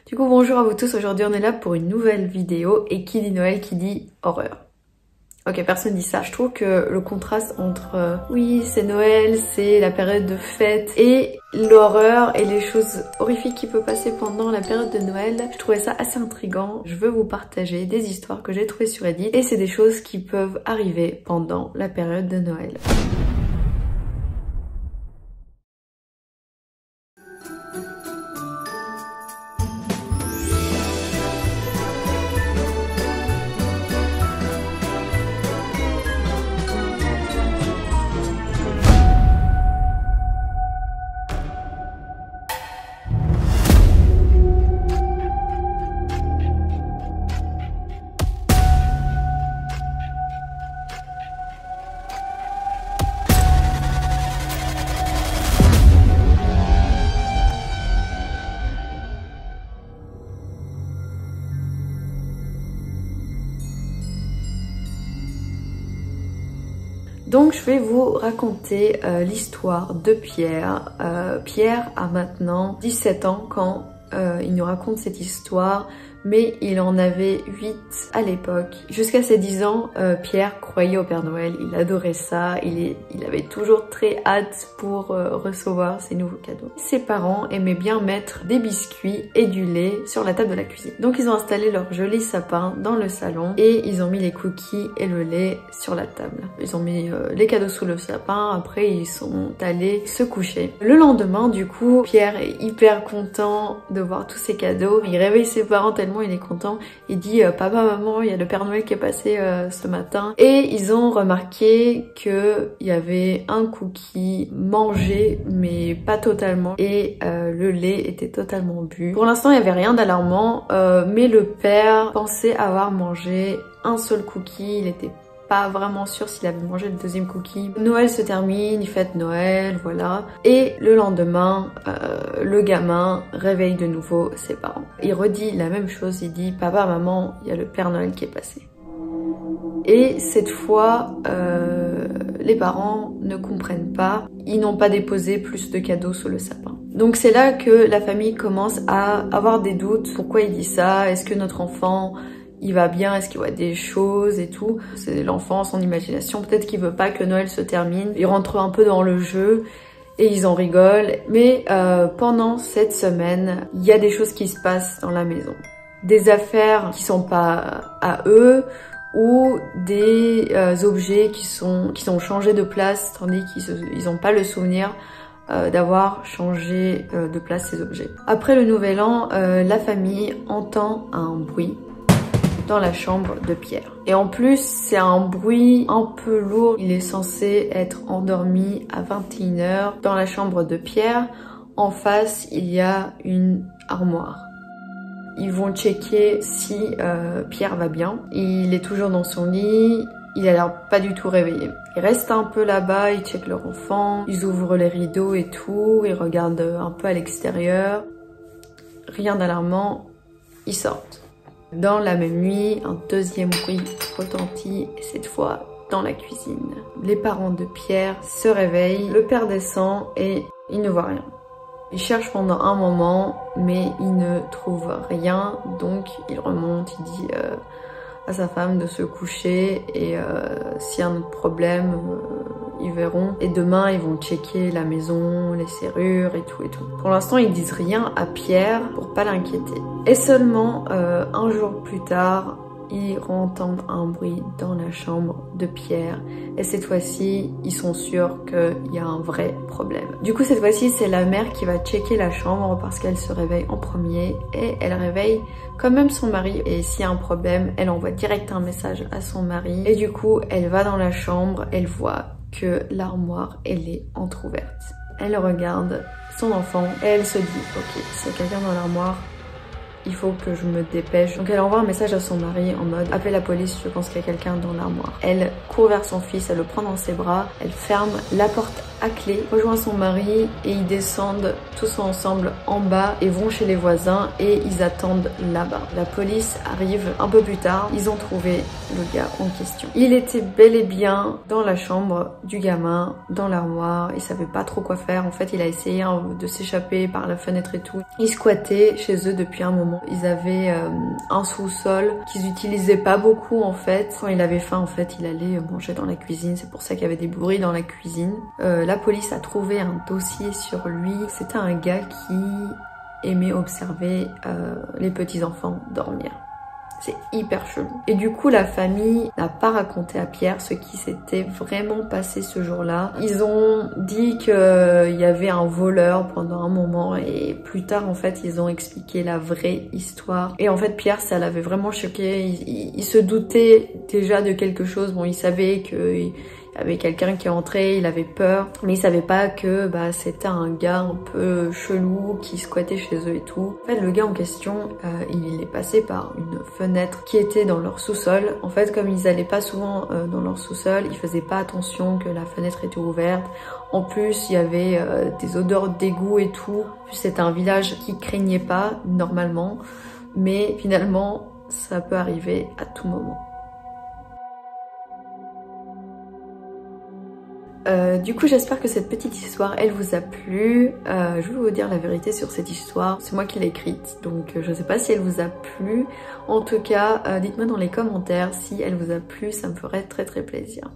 Du coup, bonjour à vous tous, aujourd'hui on est là pour une nouvelle vidéo et qui dit Noël, qui dit horreur. Ok, personne dit ça. Je trouve que le contraste entre oui, c'est Noël, c'est la période de fête et l'horreur et les choses horrifiques qui peuvent passer pendant la période de Noël, je trouvais ça assez intriguant. Je veux vous partager des histoires que j'ai trouvées sur Reddit et c'est des choses qui peuvent arriver pendant la période de Noël. Donc je vais vous raconter l'histoire de Pierre. Pierre a maintenant 17 ans quand il nous raconte cette histoire, mais il en avait 8 à l'époque. Jusqu'à ses 10 ans, Pierre croyait au Père Noël, il adorait ça, il avait toujours très hâte pour recevoir ses nouveaux cadeaux. Ses parents aimaient bien mettre des biscuits et du lait sur la table de la cuisine. Donc ils ont installé leur joli sapin dans le salon et ils ont mis les cookies et le lait sur la table. Ils ont mis les cadeaux sous le sapin, après ils sont allés se coucher. Le lendemain, du coup, Pierre est hyper content de voir tous ces cadeaux. Il réveille ses parents tellement il est content. Il dit papa, maman, il y a le Père Noël qui est passé ce matin. Et ils ont remarqué que il y avait un cookie mangé, mais pas totalement. Et le lait était totalement bu. Pour l'instant, il n'y avait rien d'alarmant, mais le père pensait avoir mangé un seul cookie. Il était pas vraiment sûr s'il avait mangé le deuxième cookie. Noël se termine, il fête Noël, voilà. Et le lendemain, le gamin réveille de nouveau ses parents. Il redit la même chose, il dit papa, maman, il y a le Père Noël qui est passé. Et cette fois, les parents ne comprennent pas, ils n'ont pas déposé plus de cadeaux sous le sapin. Donc c'est là que la famille commence à avoir des doutes. Pourquoi il dit ça? Est-ce que notre enfant il va bien, est-ce qu'il voit des choses et tout? C'est l'enfant, son imagination, peut-être qu'il veut pas que Noël se termine. Ils rentrent un peu dans le jeu et ils en rigolent. Mais pendant cette semaine, il y a des choses qui se passent dans la maison. Des affaires qui sont pas à eux ou des objets qui ont changé de place tandis qu'ils n'ont pas le souvenir d'avoir changé de place ces objets. Après le nouvel an, la famille entend un bruit dans la chambre de Pierre. Et en plus, c'est un bruit un peu lourd. Il est censé être endormi à 21 h dans la chambre de Pierre. En face, il y a une armoire. Ils vont checker si Pierre va bien. Il est toujours dans son lit. Il a l'air pas du tout réveillé. Ils restent un peu là-bas, ils checkent leur enfant. Ils ouvrent les rideaux et tout. Ils regardent un peu à l'extérieur. Rien d'alarmant. Ils sortent. Dans la même nuit, un deuxième bruit retentit, et cette fois dans la cuisine. Les parents de Pierre se réveillent, le père descend et il ne voit rien. Il cherche pendant un moment, mais il ne trouve rien, donc il remonte, il dit à sa femme de se coucher et s'il y a un problème, ils verront. Et demain, ils vont checker la maison, les serrures et tout et tout. Pour l'instant, ils disent rien à Pierre pour pas l'inquiéter. Et seulement un jour plus tard, ils entendent un bruit dans la chambre de Pierre. Et cette fois-ci, ils sont sûrs qu'il y a un vrai problème. Du coup, cette fois-ci, c'est la mère qui va checker la chambre parce qu'elle se réveille en premier et elle réveille quand même son mari. Et s'il y a un problème, elle envoie direct un message à son mari. Et du coup, elle va dans la chambre, elle voit que l'armoire, elle est entrouverte. Elle regarde son enfant et elle se dit « Ok, s'il y a quelqu'un dans l'armoire, il faut que je me dépêche. » Donc elle envoie un message à son mari en mode « Appelle la police, je pense qu'il y a quelqu'un dans l'armoire. » Elle court vers son fils, elle le prend dans ses bras, elle ferme la porte à clé, rejoint son mari et ils descendent tous ensemble en bas et vont chez les voisins et ils attendent là-bas. La police arrive un peu plus tard, ils ont trouvé le gars en question. Il était bel et bien dans la chambre du gamin, dans l'armoire, il savait pas trop quoi faire. En fait, il a essayé de s'échapper par la fenêtre et tout. Il squattait chez eux depuis un moment. moment. Ils avaient un sous-sol qu'ils utilisaient pas beaucoup en fait. Quand il avait faim en fait, il allait manger dans la cuisine. C'est pour ça qu'il y avait des bruits dans la cuisine. La police a trouvé un dossier sur lui. C'était un gars qui aimait observer les petits enfants dormir. C'est hyper chelou. Et du coup, la famille n'a pas raconté à Pierre ce qui s'était vraiment passé ce jour-là. Ils ont dit qu'il y avait un voleur pendant un moment et plus tard, en fait, ils ont expliqué la vraie histoire. Et en fait, Pierre, ça l'avait vraiment choqué. Il se doutait déjà de quelque chose. Bon, il savait qu'il y avait quelqu'un qui est entré, il avait peur, mais il savait pas que c'était un gars un peu chelou qui squattait chez eux et tout. En fait, le gars en question, il est passé par une fenêtre qui était dans leur sous-sol. En fait, comme ils allaient pas souvent dans leur sous-sol, ils faisaient pas attention que la fenêtre était ouverte. En plus, il y avait des odeurs d'égout et tout. En plus, c'était un village qui craignait pas normalement, mais finalement, ça peut arriver à tout moment. Du coup, j'espère que cette petite histoire, elle vous a plu. Je vais vous dire la vérité sur cette histoire. C'est moi qui l'ai écrite, donc je sais pas si elle vous a plu. En tout cas, dites-moi dans les commentaires si elle vous a plu, ça me ferait très très plaisir.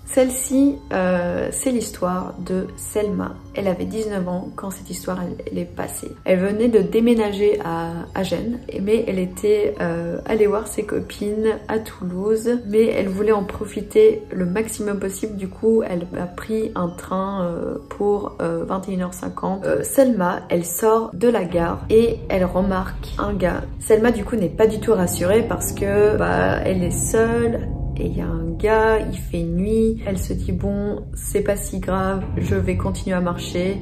Celle-ci, c'est l'histoire de Selma. Elle avait 19 ans quand cette histoire elle est passée. Elle venait de déménager à Gênes, mais elle était allée voir ses copines à Toulouse, mais elle voulait en profiter le maximum possible. Du coup, elle a pris un train pour 21h50. Selma, elle sort de la gare et elle remarque un gars. Selma, du coup, n'est pas du tout rassurée parce que elle est seule. Et il y a un gars, il fait nuit, elle se dit bon, c'est pas si grave, je vais continuer à marcher.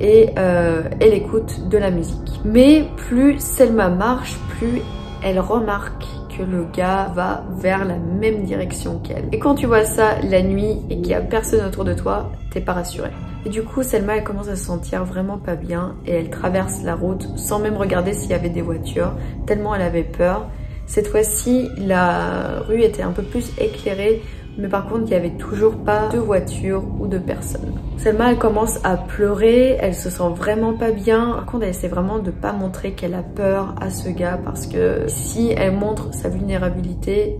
Et elle écoute de la musique. Mais plus Selma marche, plus elle remarque que le gars va vers la même direction qu'elle. Et quand tu vois ça la nuit et qu'il y a personne autour de toi, t'es pas rassuré. Et du coup, Selma, elle commence à se sentir vraiment pas bien et elle traverse la route sans même regarder s'il y avait des voitures, tellement elle avait peur. Cette fois-ci, la rue était un peu plus éclairée, mais par contre, il n'y avait toujours pas de voiture ou de personnes. Selma, elle commence à pleurer, elle se sent vraiment pas bien. Par contre, elle essaie vraiment de pas montrer qu'elle a peur à ce gars parce que si elle montre sa vulnérabilité,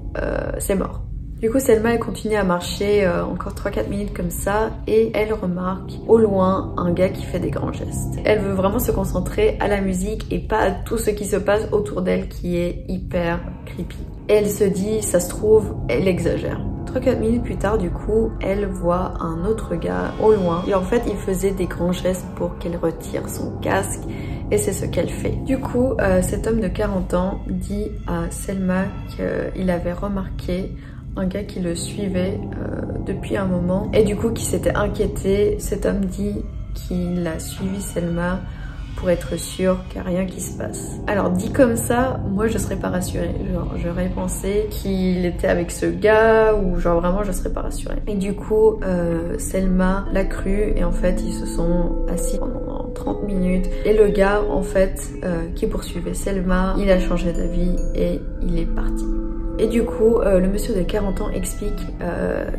c'est mort. Du coup, Selma, elle continue à marcher encore 3-4 minutes comme ça et elle remarque au loin un gars qui fait des grands gestes. Elle veut vraiment se concentrer à la musique et pas à tout ce qui se passe autour d'elle qui est hyper creepy. Et elle se dit, ça se trouve, elle exagère. 3-4 minutes plus tard, du coup, elle voit un autre gars au loin et en fait, il faisait des grands gestes pour qu'elle retire son casque. Et c'est ce qu'elle fait. Du coup, cet homme de 40 ans dit à Selma qu'il avait remarqué un gars qui le suivait depuis un moment et du coup qui s'était inquiété. Cet homme dit qu'il a suivi Selma pour être sûr qu'il n'y a rien qui se passe. Alors dit comme ça, moi je serais pas rassurée. Genre j'aurais pensé qu'il était avec ce gars ou genre vraiment je serais pas rassurée. Et du coup Selma l'a cru et en fait ils se sont assis pendant 30 minutes et le gars en fait qui poursuivait Selma, il a changé d'avis et il est parti. Et du coup, le monsieur de 40 ans explique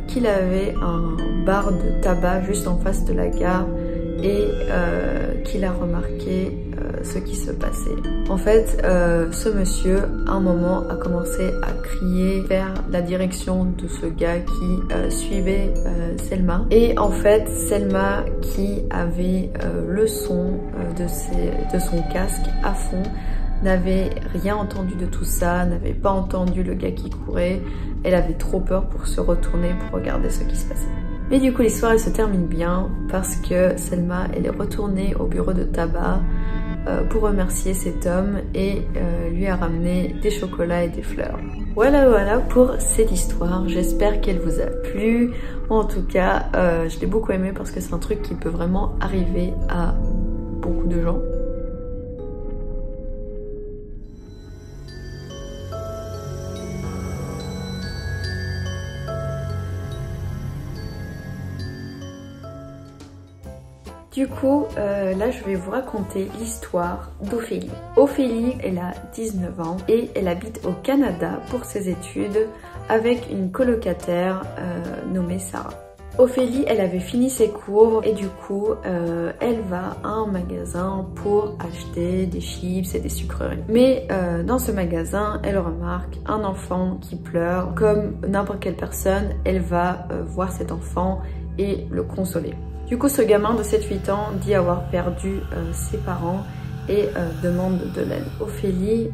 qu'il avait un bar de tabac juste en face de la gare et qu'il a remarqué ce qui se passait. En fait, ce monsieur, à un moment, a commencé à crier vers la direction de ce gars qui suivait Selma. Et en fait, Selma, qui avait le son de son casque à fond, n'avait rien entendu de tout ça, n'avait pas entendu le gars qui courait. Elle avait trop peur pour se retourner pour regarder ce qui se passait. Mais du coup, l'histoire elle se termine bien parce que Selma elle est retournée au bureau de tabac pour remercier cet homme et lui a ramené des chocolats et des fleurs. Voilà pour cette histoire. J'espère qu'elle vous a plu. En tout cas, je l'ai beaucoup aimée parce que c'est un truc qui peut vraiment arriver à beaucoup de gens. Du coup, là je vais vous raconter l'histoire d'Ophélie. Ophélie, elle a 19 ans et elle habite au Canada pour ses études avec une colocataire nommée Sarah. Ophélie, elle avait fini ses cours et du coup, elle va à un magasin pour acheter des chips et des sucreries. Mais dans ce magasin, elle remarque un enfant qui pleure. Comme n'importe quelle personne, elle va voir cet enfant et le consoler. Du coup, ce gamin de 7-8 ans dit avoir perdu ses parents et demande de l'aide. Ophélie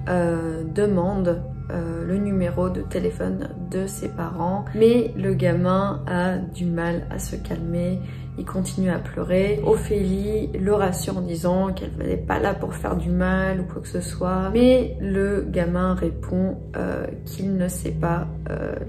demande le numéro de téléphone de ses parents, mais le gamin a du mal à se calmer. Il continue à pleurer. Ophélie le rassure en disant qu'elle n'est pas là pour faire du mal ou quoi que ce soit. Mais le gamin répond qu'il ne sait pas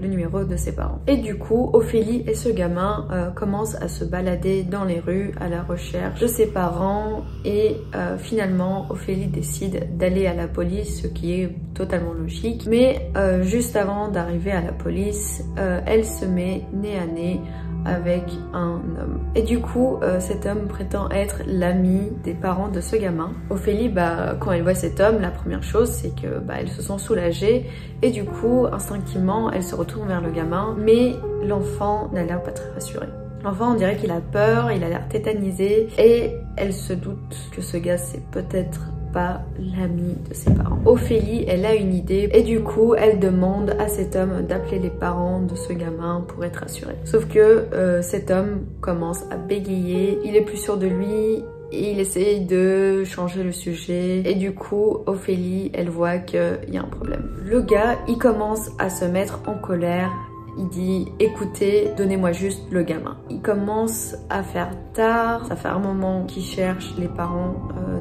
le numéro de ses parents. Et du coup, Ophélie et ce gamin commencent à se balader dans les rues à la recherche de ses parents. Et finalement, Ophélie décide d'aller à la police, ce qui est totalement logique. Mais juste avant d'arriver à la police, elle se met nez à nez avec un homme. Et du coup, cet homme prétend être l'ami des parents de ce gamin. Ophélie, quand elle voit cet homme, la première chose, c'est que elles se sont soulagées et du coup, instinctivement, elle se retourne vers le gamin, mais l'enfant n'a l'air pas très rassuré. L'enfant, on dirait qu'il a peur, il a l'air tétanisé et elle se doute que ce gars, c'est peut-être pas l'ami de ses parents. Ophélie, elle a une idée et du coup, elle demande à cet homme d'appeler les parents de ce gamin pour être rassurée. Sauf que cet homme commence à bégayer, il est plus sûr de lui et il essaye de changer le sujet. Et du coup, Ophélie, elle voit qu'il y a un problème. Le gars, il commence à se mettre en colère. Il dit « Écoutez, donnez-moi juste le gamin ». Il commence à faire tard, ça fait un moment qu'il cherche les parents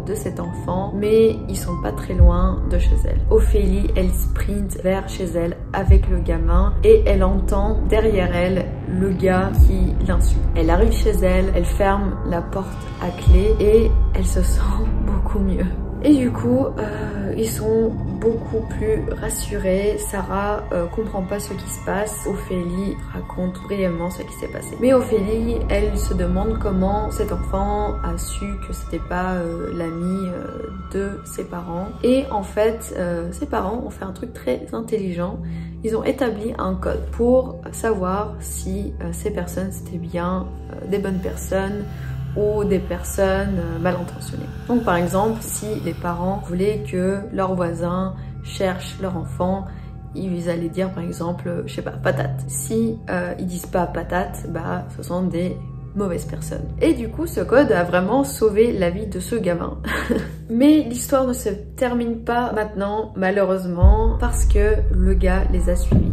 de cet enfant, mais ils sont pas très loin de chez elle. Ophélie, elle sprint vers chez elle avec le gamin et elle entend derrière elle le gars qui l'insulte. Elle arrive chez elle, elle ferme la porte à clé et elle se sent beaucoup mieux. Et du coup, ils sont beaucoup plus rassurés. Sarah comprend pas ce qui se passe. Ophélie raconte brièvement ce qui s'est passé. Mais Ophélie, elle se demande comment cet enfant a su que c'était pas l'ami de ses parents. Et en fait, ses parents ont fait un truc très intelligent. Ils ont établi un code pour savoir si ces personnes c'était bien des bonnes personnes ou des personnes mal intentionnées. Donc par exemple, si les parents voulaient que leurs voisins cherchent leur enfant, ils allaient dire par exemple, je sais pas, patate. Si ils disent pas patate, ce sont des mauvaises personnes. Et du coup, ce code a vraiment sauvé la vie de ce gamin. Mais l'histoire ne se termine pas maintenant, malheureusement, parce que le gars les a suivis.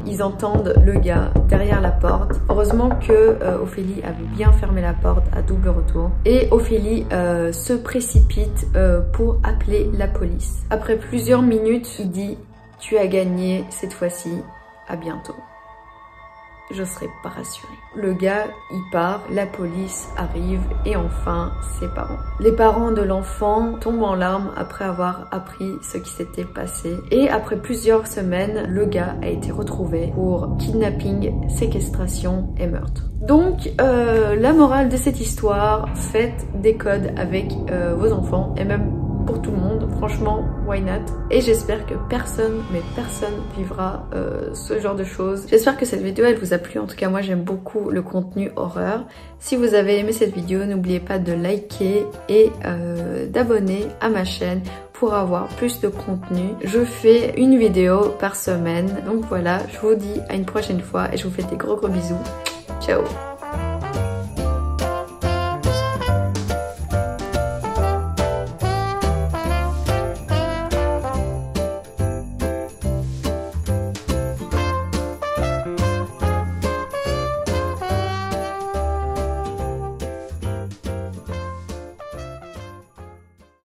Ils entendent le gars derrière la porte. Heureusement que Ophélie avait bien fermé la porte à double retour. Et Ophélie se précipite pour appeler la police. Après plusieurs minutes, il dit « Tu as gagné cette fois-ci, à bientôt ». Je serai pas rassurée. Le gars, il part, la police arrive et enfin ses parents. Les parents de l'enfant tombent en larmes après avoir appris ce qui s'était passé. Et après plusieurs semaines, le gars a été retrouvé pour kidnapping, séquestration et meurtre. Donc, la morale de cette histoire, faites des codes avec vos enfants et même pour tout le monde, franchement, why not? Et j'espère que personne, mais personne vivra ce genre de choses. J'espère que cette vidéo, elle vous a plu. En tout cas, moi, j'aime beaucoup le contenu horreur. Si vous avez aimé cette vidéo, n'oubliez pas de liker et d'abonner à ma chaîne pour avoir plus de contenu. Je fais une vidéo par semaine. Donc voilà, je vous dis à une prochaine fois et je vous fais des gros bisous. Ciao!